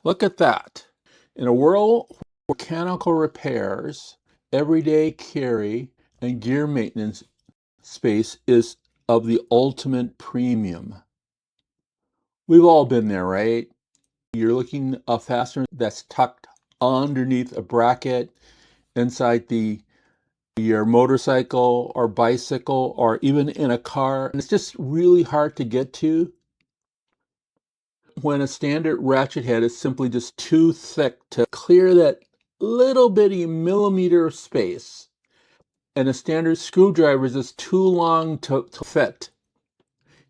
Look at that. In a world where mechanical repairs, everyday carry, and gear maintenance space is of the ultimate premium. We've all been there, right? You're looking a fastener that's tucked underneath a bracket inside your motorcycle or bicycle or even in a car, and it's just really hard to get to. When a standard ratchet head is simply just too thick to clear that little bitty millimeter of space, and a standard screwdriver is just too long to fit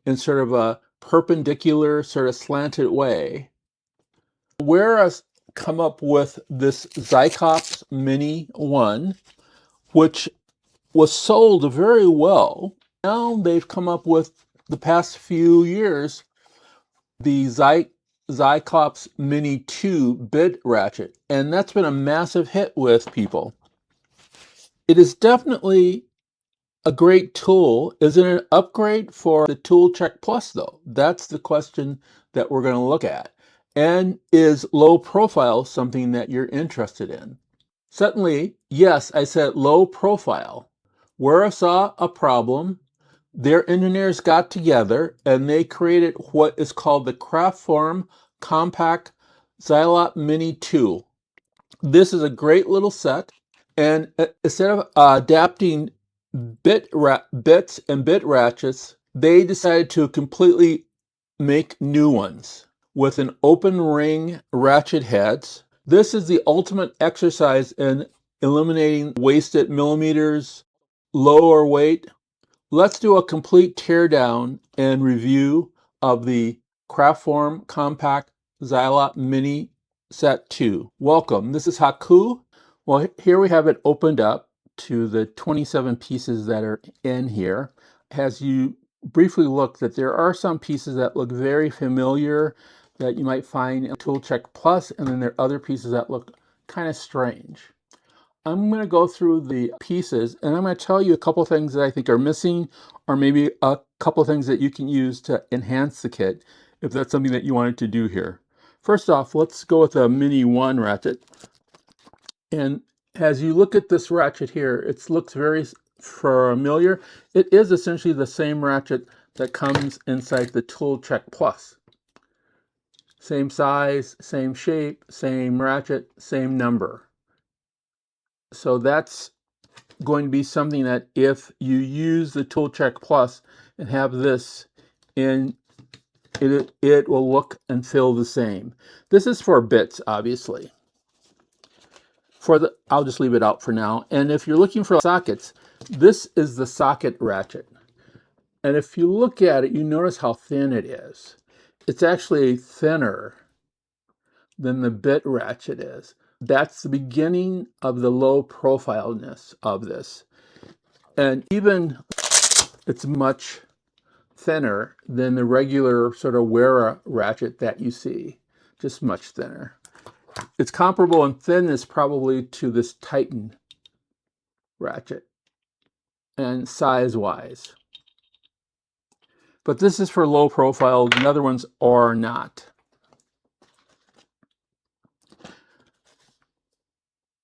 in sort of a perpendicular, sort of slanted way. Whereas come up with this Zycops Mini 1, which was sold very well. Now they've come up with, the past few years, the Zycops Mini 2 bit ratchet, and that's been a massive hit with people. It is definitely a great tool. Is it an upgrade for the Tool Check Plus, though? That's the question that we're going to look at. And is low profile something that you're interested in? Certainly, yes, I said low profile. Where I saw a problem, their engineers got together and they created what is called the Craftform Compact Zylot Mini 2. This is a great little set, and instead of adapting bits and bit ratchets, they decided to completely make new ones with an open ring ratchet heads. This is the ultimate exercise in eliminating wasted millimeters, lower weight. Let's do a complete teardown and review of the Craftform Compact Zylot Mini Set 2. Welcome, this is Haku. Well, here we have it opened up to the 27 pieces that are in here. As you briefly look, that there are some pieces that look very familiar that you might find in Tool Check Plus, and then there are other pieces that look kind of strange. I'm going to go through the pieces and I'm going to tell you a couple things that I think are missing, or maybe a couple things that you can use to enhance the kit if that's something that you wanted to do here. First off, let's go with the Mini 1 ratchet. And as you look at this ratchet here, it looks very familiar. It is essentially the same ratchet that comes inside the Tool Check Plus. Same size, same shape, same ratchet, same number. So that's going to be something that if you use the Tool Check Plus and have this in, it will look and feel the same. This is for bits, obviously. I'll just leave it out for now. And if you're looking for sockets, this is the socket ratchet. And if you look at it, you notice how thin it is. It's actually thinner than the bit ratchet is. That's the beginning of the low profileness of this. And even it's much thinner than the regular sort of Wera ratchet that you see, just much thinner. It's comparable in thinness probably to this Titan ratchet and size-wise. But this is for low profile, the other ones are not.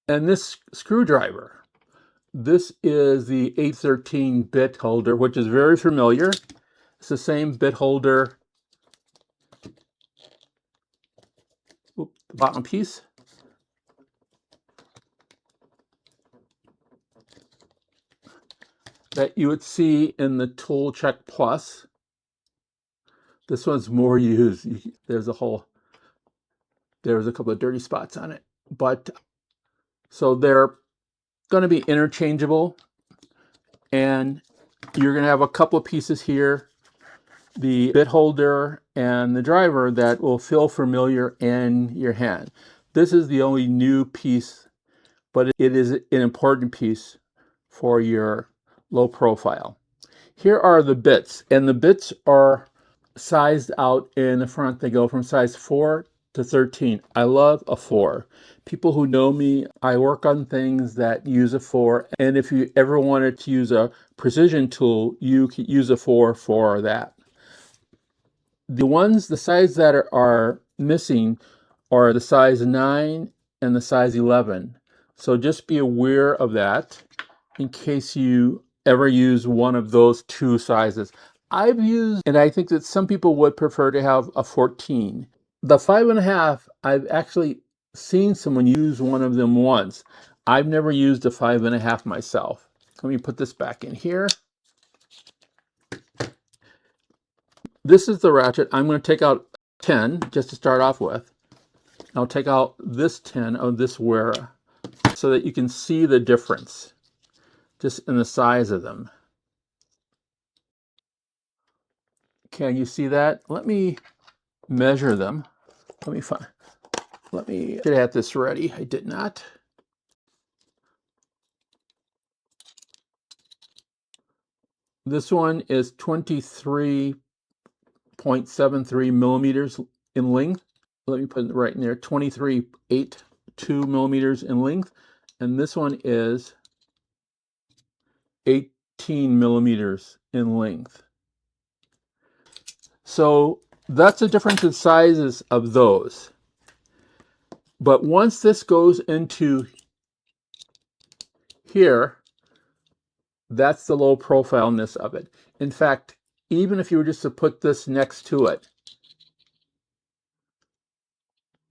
And this screwdriver, this is the 813 bit holder, which is very familiar. It's the same bit holder, the bottom piece. That you would see in the Tool Check Plus. This one's more used. There's a couple of dirty spots on it. But so they're going to be interchangeable. And you're going to have a couple of pieces here, the bit holder and the driver, that will feel familiar in your hand. This is the only new piece, but it is an important piece for your low profile. Here are the bits, and the bits are sized out in the front. They go from size 4 to 13. I love a 4. People who know me, I work on things that use a 4, and if you ever wanted to use a precision tool, you could use a 4 for that. The size that are missing are the size 9 and the size 11. So just be aware of that in case you ever use one of those two sizes. I've used, and I think that some people would prefer to have a 14. The 5.5, I've actually seen someone use one of them once. I've never used a 5.5 myself. Let me put this back in here. This is the ratchet. I'm going to take out 10 just to start off with. I'll take out this 10 of this Wera so that you can see the difference just in the size of them. Can you see that? Let me measure them. Let me get at this ready. I did not. This one is 23.73 millimeters in length. Let me put it right in there. 23.82 millimeters in length. And this one is 18 millimeters in length. So that's the difference in sizes of those. But once this goes into here, that's the low profileness of it. In fact, even if you were just to put this next to it,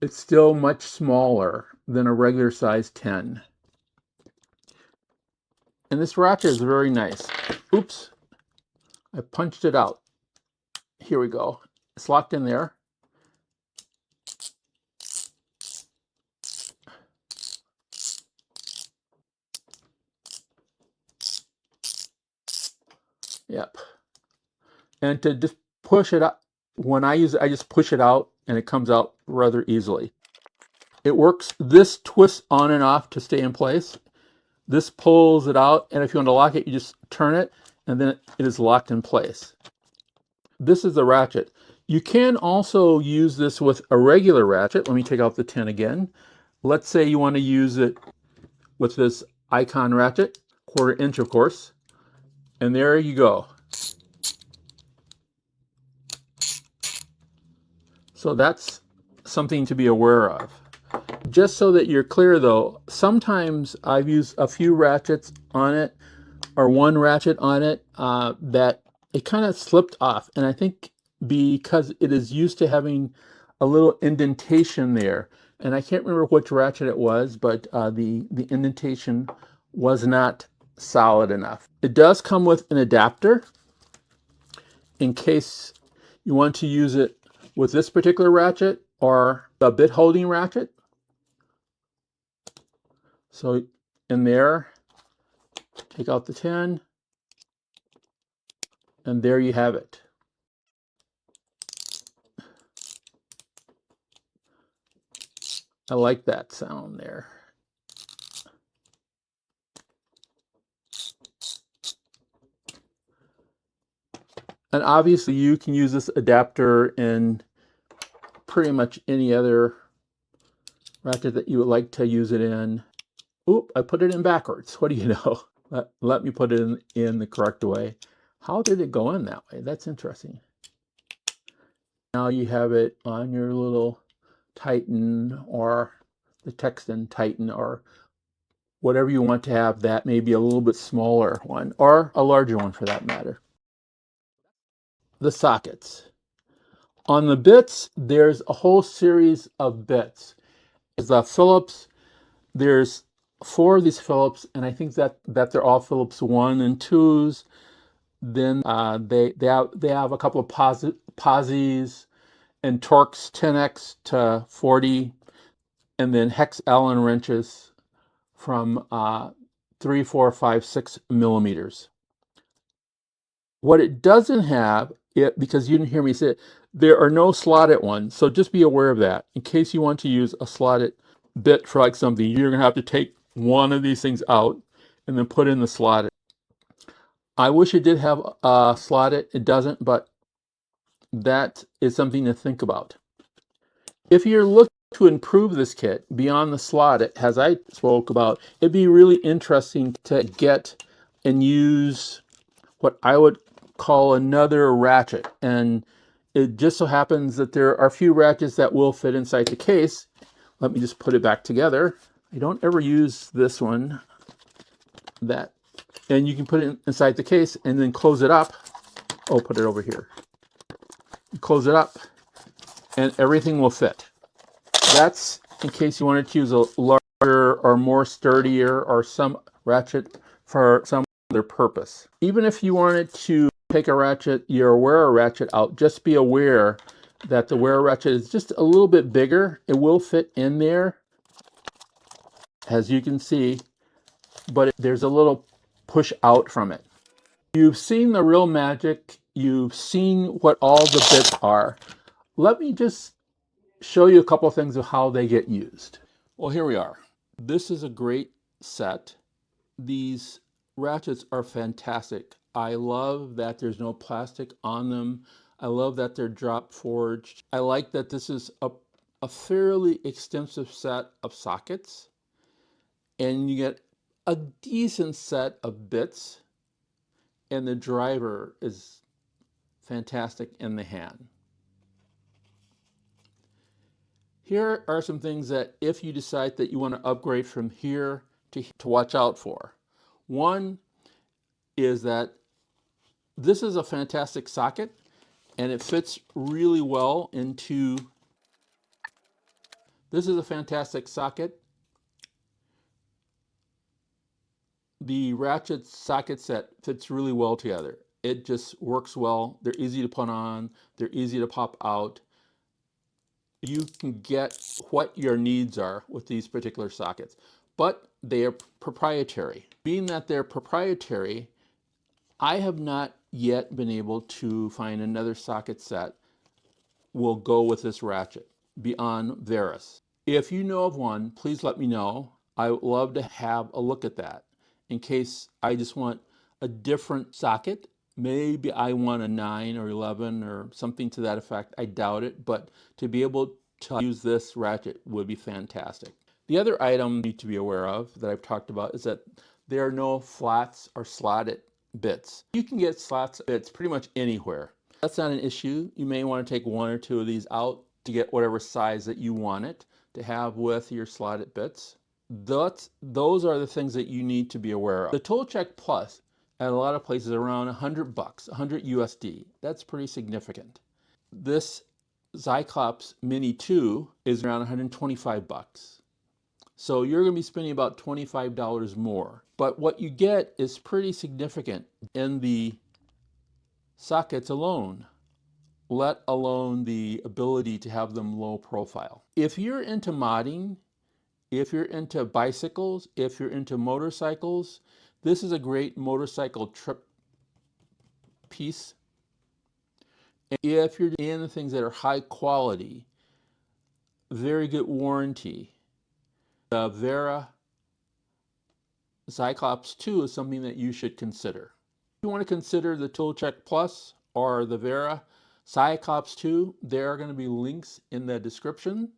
it's still much smaller than a regular size 10. And this ratchet is very nice. Oops, I punched it out. Here we go. It's locked in there. Yep. And to just push it up, when I use it, I just push it out and it comes out rather easily. It works, this twists on and off to stay in place. This pulls it out, and if you want to lock it, you just turn it, and then it is locked in place. This is the ratchet. You can also use this with a regular ratchet. Let me take out the 10 again. Let's say you want to use it with this Icon ratchet, 1/4 inch, of course. And there you go. So that's something to be aware of. Just so that you're clear though, sometimes I've used a few ratchets on it, or one ratchet on it, that it kind of slipped off. And I think because it is used to having a little indentation there, and I can't remember which ratchet it was, but the indentation was not solid enough. It does come with an adapter in case you want to use it with this particular ratchet or the bit holding ratchet. So in there, take out the 10, and there you have it. I like that sound there. And obviously you can use this adapter in pretty much any other ratchet that you would like to use it in. Oop, I put it in backwards. What do you know? Let me put it in the correct way. How did it go in that way? That's interesting. Now you have it on your little Titan or the Tecton Titan or whatever you want to have. That may be a little bit smaller one or a larger one for that matter. The sockets. On the bits, there's a whole series of bits. There's a Phillips. There's 4 of these Phillips, and I think that they're all Phillips 1 and 2s. Then they have a couple of Pozzies and Torx 10x to 40, and then hex Allen wrenches from 3, 4, 5, 6 millimeters. What it doesn't have, because you didn't hear me say it, there are no slotted ones. So just be aware of that. In case you want to use a slotted bit for like something, you're going to have to take one of these things out and then put in the slotted. I wish it did have slotted. It doesn't, but that is something to think about. If you're looking to improve this kit beyond the slotted, as I spoke about, it'd be really interesting to get and use what I would call another ratchet. And It just so happens that there are a few ratchets that will fit inside the case. Let me just put it back together. I don't ever use this one. And you can put it inside the case and then close it up. Oh, put it over here. Close it up and everything will fit. That's in case you wanted to use a larger or more sturdier or some ratchet for some other purpose. Even if you wanted to take a ratchet, your wearer ratchet out, just be aware that the wearer ratchet is just a little bit bigger. It will fit in there, as you can see, but there's a little push out from it. You've seen the real magic. You've seen what all the bits are. Let me just show you a couple of things of how they get used. Well, here we are. This is a great set. These ratchets are fantastic. I love that there's no plastic on them. I love that they're drop forged. I like that this is a fairly extensive set of sockets, and you get a decent set of bits, and the driver is fantastic in the hand. Here are some things that if you decide that you want to upgrade from here to watch out for. One is that this is a fantastic socket and it fits really well into, this is a fantastic socket. The ratchet socket set fits really well together. It just works well. They're easy to put on. They're easy to pop out. You can get what your needs are with these particular sockets, but they are proprietary. Being that they're proprietary, I have not yet been able to find another socket set will go with this ratchet beyond Veras. If you know of one, please let me know. I would love to have a look at that in case I just want a different socket. Maybe I want a 9 or 11 or something to that effect. I doubt it, but to be able to use this ratchet would be fantastic. The other item you need to be aware of that I've talked about is that there are no flats or slotted bits. You can get slots bits pretty much anywhere. That's not an issue. You may want to take one or two of these out to get whatever size that you want it to have with your slotted bits. Those are the things that you need to be aware of. The ToolCheck Plus at a lot of places around 100 bucks, 100 USD. That's pretty significant. This Cyclops Mini 2 is around 125 bucks. So you're going to be spending about $25 more. But what you get is pretty significant in the sockets alone, let alone the ability to have them low profile. If you're into modding, if you're into bicycles, if you're into motorcycles, this is a great motorcycle trip piece. And if you're into things that are high quality, very good warranty, the Vera Cyclops 2 is something that you should consider. If you want to consider the ToolCheck Plus or the Vera Cyclops 2, there are going to be links in the description.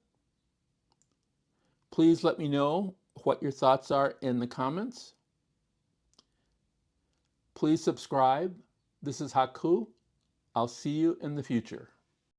Please let me know what your thoughts are in the comments. Please subscribe. This is Haku. I'll see you in the future.